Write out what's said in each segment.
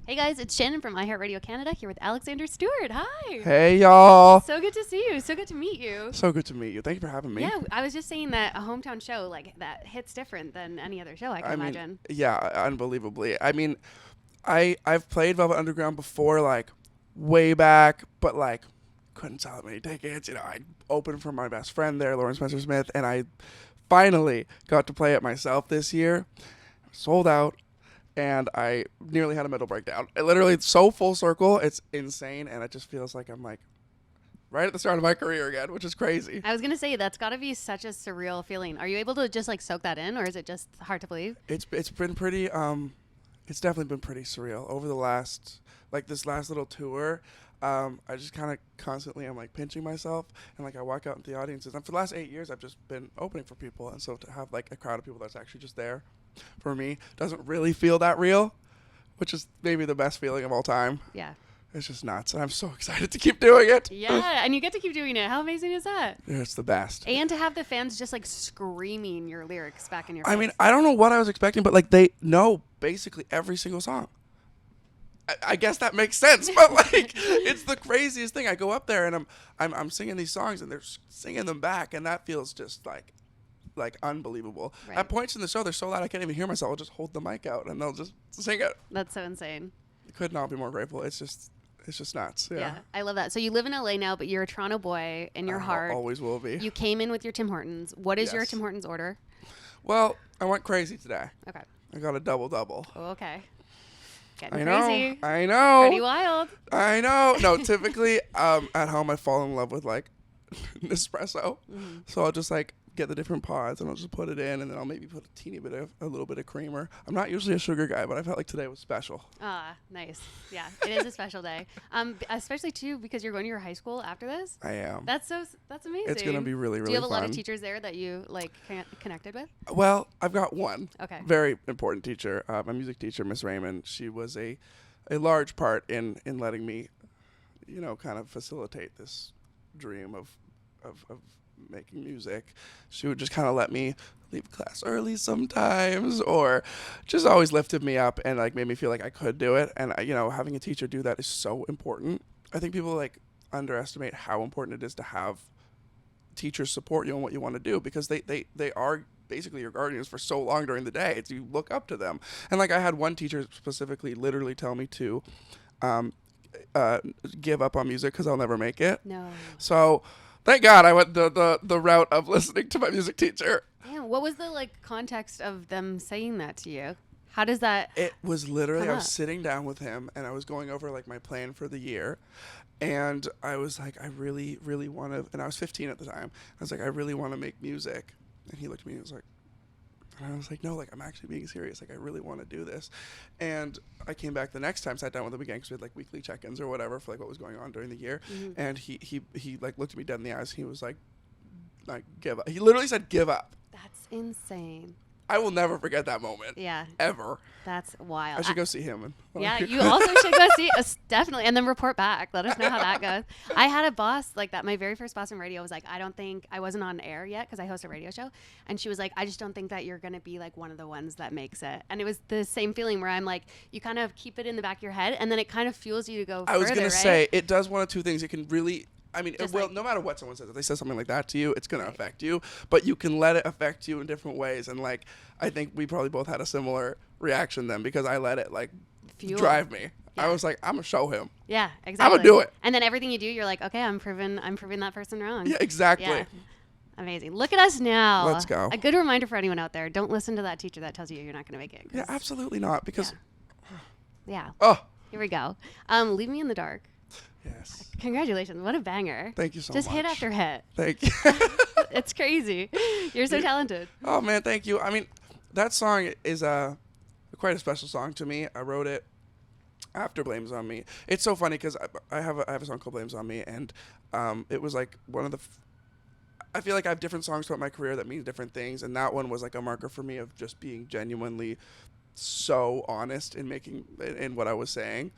Hey guys, it's Shannon from iHeartRadio Canada here with Alexander Stewart. Hi. Hey, y'all. So good to see you. So good to meet you. So good to meet you. Thank you for having me. Yeah, I was just saying that a hometown show like that hits different than any other show I can imagine. Yeah, unbelievably. I mean, I've played Velvet Underground before, like way back, but like couldn't sell that many tickets. You know, I opened for my best friend there, Lauren Spencer Smith, and I finally got to play it myself this year. Sold out. And I nearly had a mental breakdown. It literally, it's so full circle. It's insane. And it just feels like I'm like right at the start of my career again, which is crazy. I was going to say, that's got to be such a surreal feeling. Are you able to just like soak that in, or is it just hard to believe? It's been pretty, it's definitely been pretty surreal over the last, like this last little tour. I just kind of constantly am like pinching myself, and like I walk out into the audiences. And for the last 8 years, I've just been opening for people. And so to have like a crowd of people that's actually just there for me doesn't really feel that real, which is maybe the best feeling of all time. Yeah. It's just nuts, and I'm so excited to keep doing it. Yeah, and you get to keep doing it. How amazing is that? Yeah, it's the best. And to have the fans just like screaming your lyrics back in your face. I mean, I don't know what I was expecting, but like they know basically every single song. I guess that makes sense, but like it's the craziest thing. I go up there and I'm singing these songs, and they're singing them back, and that feels just like unbelievable. Right. At points in the show, they're so loud I can't even hear myself. I'll just hold the mic out and they'll just sing it. That's so insane. Could not be more grateful. It's just nuts. Yeah. I love that. So you live in LA now, but you're a Toronto boy in your heart. Always will be. You came in with your Tim Hortons. What is your Yes. Tim Hortons order? Well, I went crazy today. Okay. I got a double. Oh, okay. Getting I know. crazy. I know. Pretty wild. I know. No, typically at home I fall in love with like Nespresso. Mm-hmm. So I'll just like get the different pods and I'll just put it in, and then I'll maybe put a little bit of creamer. I'm not usually a sugar guy, but I felt like today was special. Ah, nice. Yeah, it is a special day. Especially too because you're going to your high school after this. I am. That's amazing. It's gonna be really, really Do you have a lot fun. of teachers there that you like connected with? Well, I've got one. Okay. Very important teacher, my music teacher, Miss Raymond. She was a large part in letting me, you know, kind of facilitate this dream of making music. She would just kind of let me leave class early sometimes, or just always lifted me up and like made me feel like I could do it. And you know, having a teacher do that is so important. I think people like underestimate how important it is to have teachers support you in what you want to do, because they are basically your guardians for so long during the day. It's, you look up to them. And like I had one teacher specifically literally tell me to give up on music because I'll never make it. No. So thank God I went the route of listening to my music teacher. Damn, what was the like context of them saying that to you? How does that? It was literally, come I was up? sitting down with him and I was going over like my plan for the year. And I was like, I really, really want to, and I was 15 at the time. I was like, I really want to make music. And he looked at me and was like, and I was like, no, like I'm actually being serious. Like I really want to do this. And I came back the next time, sat down with him again because we had like weekly check-ins or whatever for like what was going on during the year. Mm-hmm. And he like looked at me dead in the eyes. He was like give up. He literally said, give up. That's insane. I will never forget that moment. Yeah. Ever. That's wild. I should go see him. Yeah, you also should go see us, definitely, and then report back. Let us know how that goes. I had a boss like that. My very first boss in radio was like, I wasn't on air yet because I host a radio show, and she was like, I just don't think that you're gonna be like one of the ones that makes it. And it was the same feeling where I'm like, you kind of keep it in the back of your head, and then it kind of fuels you to go. I was further, gonna right? say it does one of two things. It can really. I mean, Just well, like- no matter what someone says, if they say something like that to you, it's going Right. to affect you. But you can let it affect you in different ways. And, like, I think we probably both had a similar reaction then, because I let it, like, Fuel. drive me. Yeah. I was like, I'm going to show him. Yeah, exactly. I'ma do it. And then everything you do, you're like, okay, I'm proving that person wrong. Yeah, exactly. Yeah. Amazing. Look at us now. Let's go. A good reminder for anyone out there: don't listen to that teacher that tells you you're not going to make it. Yeah, absolutely not. Because, Yeah. oh, Here we go. Leave Me in the Dark. yes. Congratulations. What a banger. Thank you so Just much. hit after hit. Thank you. It's crazy. You're so talented. Oh, man, thank you. I mean, that song is quite a special song to me. I wrote it after Blames on Me. It's so funny because I have a song called Blames on Me, and it was like one of the I feel like I have different songs throughout my career that mean different things, and that one was like a marker for me of just being genuinely so honest in what I was saying.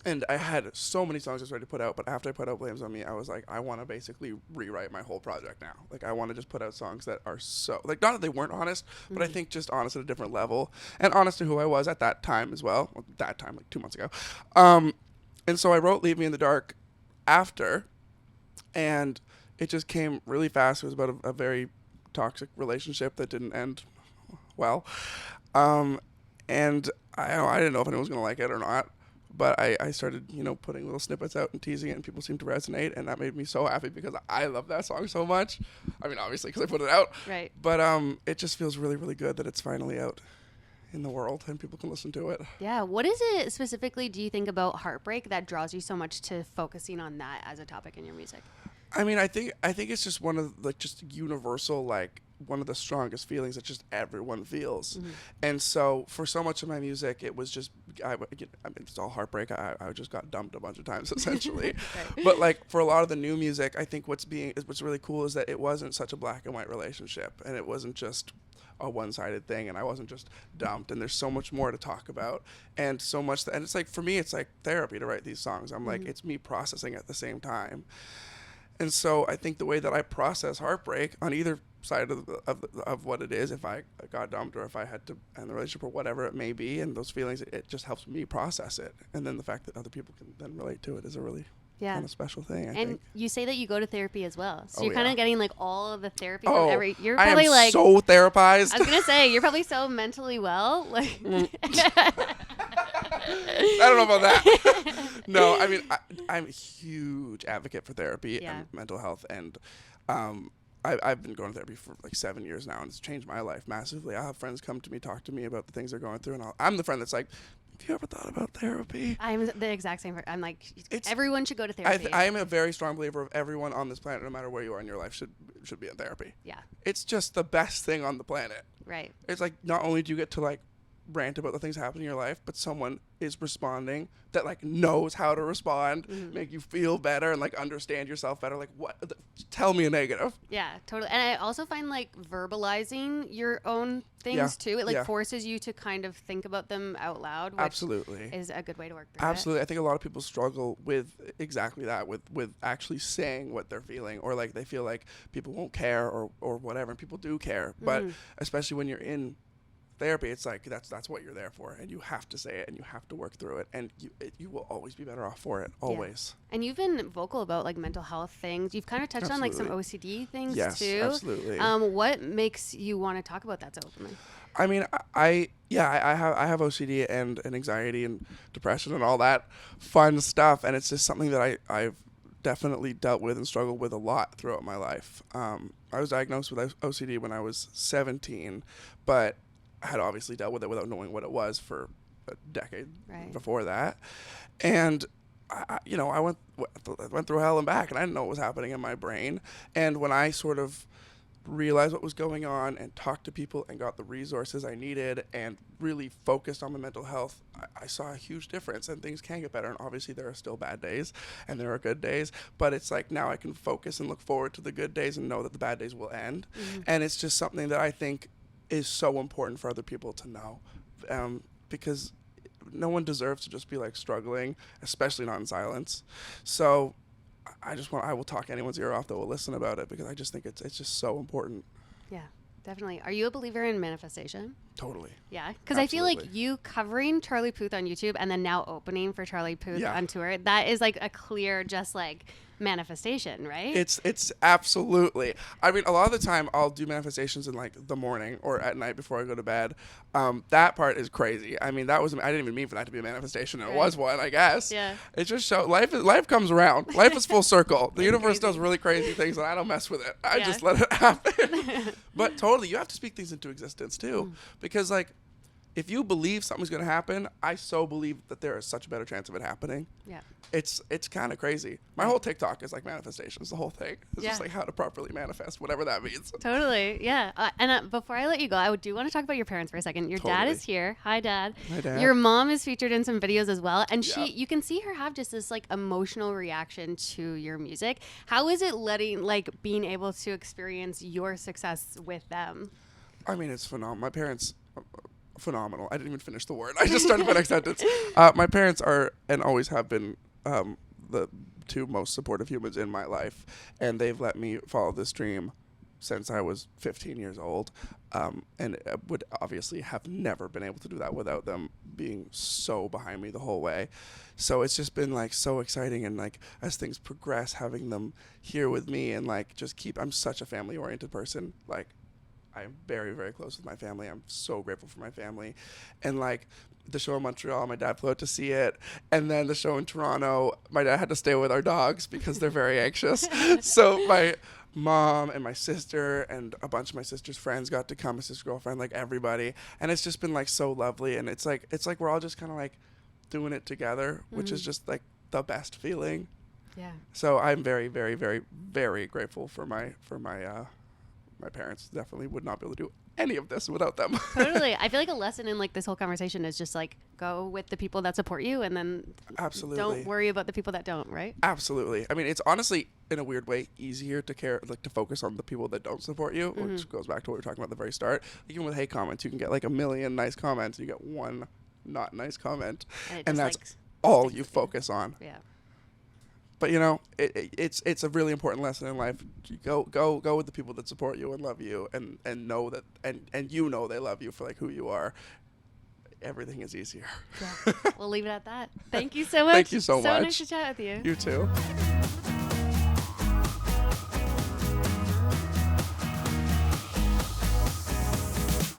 And I had so many songs I was ready to put out, but after I put out Blames on Me, I was like, I want to basically rewrite my whole project now. Like, I want to just put out songs that are so, like, not that they weren't honest, but I think just honest at a different level, and honest to who I was at that time as well. That time, like 2 months ago. And so I wrote Leave Me in the Dark after, and it just came really fast. It was about a very toxic relationship that didn't end well. And I didn't know if anyone was going to like it or not. But I started, putting little snippets out and teasing it, and people seemed to resonate, and that made me so happy because I love that song so much. I mean, obviously, because I put it out. Right. But it just feels really, really good that it's finally out in the world and people can listen to it. Yeah. What is it specifically, do you think, about Heartbreak that draws you so much to focusing on that as a topic in your music? I mean, I think it's just one of the just universal, like, one of the strongest feelings that just everyone feels. And so for so much of my music, it was just, it's all heartbreak. I just got dumped a bunch of times, essentially. Right. But like for a lot of the new music, I think what's really cool is that it wasn't such a black and white relationship, and it wasn't just a one-sided thing, and I wasn't just dumped, and there's so much more to talk about, and so much and it's like, for me, it's like therapy to write these songs. I'm like, it's me processing at the same time. And so I think the way that I process heartbreak on either side of what it is, if I got dumped or if I had to end the relationship or whatever it may be, and those feelings, it just helps me process it. And then the fact that other people can then relate to it is a really kind of special thing, I think. And you say that you go to therapy as well. So you're yeah. kind of getting like all of the therapy from every, you're I probably am like so therapized. I was going to say, you're probably so mentally well. Like I don't know about that. No, I mean, I'm a huge advocate for therapy and mental health, and I've been going to therapy for like 7 years now, and it's changed my life massively. I have friends come to me, talk to me about the things they're going through, and I'm the friend that's like, have you ever thought about therapy? I'm the exact same. I'm like, everyone should go to therapy. I am a very strong believer of everyone on this planet, no matter where you are in your life, should be in therapy. Yeah. It's just the best thing on the planet. Right. It's like, not only do you get to like rant about the things happening in your life, but someone is responding that like knows how to respond, make you feel better and like understand yourself better. Like, tell me a negative. Yeah, totally. And I also find like verbalizing your own things too, it like forces you to kind of think about them out loud, which absolutely is a good way to work through absolutely it. I think a lot of people struggle with exactly that, with actually saying what they're feeling, or like they feel like people won't care or whatever, and people do care. But especially when you're in therapy, it's like that's what you're there for, and you have to say it and you have to work through it, and you will always be better off for it, always. And you've been vocal about like mental health things. You've kind of touched on like some OCD things too. Absolutely. What makes you want to talk about that so openly? I mean, I have OCD and anxiety and depression and all that fun stuff, and it's just something that I've definitely dealt with and struggled with a lot throughout my life. I was diagnosed with OCD when I was 17, but I had obviously dealt with it without knowing what it was for a decade before that. And I went through hell and back, and I didn't know what was happening in my brain. And when I sort of realized what was going on and talked to people and got the resources I needed and really focused on my mental health, I saw a huge difference, and things can get better. And obviously there are still bad days and there are good days, but it's like now I can focus and look forward to the good days and know that the bad days will end. And it's just something that I think is so important for other people to know, because no one deserves to just be like struggling, especially not in silence. So I will talk anyone's ear off that will listen about it, because I just think it's just so important. Yeah, definitely. Are you a believer in manifestation? Totally. Yeah, because I feel like you covering Charlie Puth on YouTube and then now opening for Charlie Puth on tour, that is like a clear just like manifestation, right? It's absolutely. I mean, a lot of the time I'll do manifestations in like the morning or at night before I go to bed. That part is crazy. I mean, I didn't even mean for that to be a manifestation, and it was one, I guess. Yeah. It just shows life comes around. Life is full circle. The universe does really crazy things, and I don't mess with it. I just let it happen. But totally, you have to speak things into existence too, because like, if you believe something's going to happen, I so believe that there is such a better chance of it happening. Yeah. It's kind of crazy. My whole TikTok is like manifestations, the whole thing. It's just like how to properly manifest, whatever that means. Totally. Yeah. And before I let you go, I do want to talk about your parents for a second. Your dad is here. Hi, Dad. Hi, Dad. Your mom is featured in some videos as well. And you can see her have just this like emotional reaction to your music. How is it being able to experience your success with them? I mean, it's phenomenal. My parents phenomenal. I didn't even finish the word. I just started my next sentence. My parents are and always have been the two most supportive humans in my life, and they've let me follow this dream since I was 15 years old, and I would obviously have never been able to do that without them being so behind me the whole way. So it's just been like so exciting, and like as things progress, having them here with me and like just I'm such a family oriented person. Like I'm very, very close with my family. I'm so grateful for my family. And like the show in Montreal, my dad flew out to see it. And then the show in Toronto, my dad had to stay with our dogs because they're very anxious. So my mom and my sister and a bunch of my sister's friends got to come, my sister's girlfriend, like everybody. And it's just been like so lovely. And it's like we're all just kind of like doing it together, which is just like the best feeling. Yeah. So I'm very, very, very, very grateful for my parents. Definitely would not be able to do any of this without them. Totally. I feel like a lesson in like this whole conversation is just like go with the people that support you, and then Absolutely. don't worry about the people that don't, right? Absolutely. I mean, it's honestly in a weird way easier to focus on the people that don't support you, which goes back to what we were talking about at the very start. Even with hate comments, you can get like 1 million nice comments, you get one not nice comment, and that's like all you focus on. Yeah. But you know, it's a really important lesson in life. You go with the people that support you and love you, and know that and you know they love you for like who you are. Everything is easier. Yeah. We'll leave it at that. Thank you so much. Thank you so much. So nice to chat with you. You too.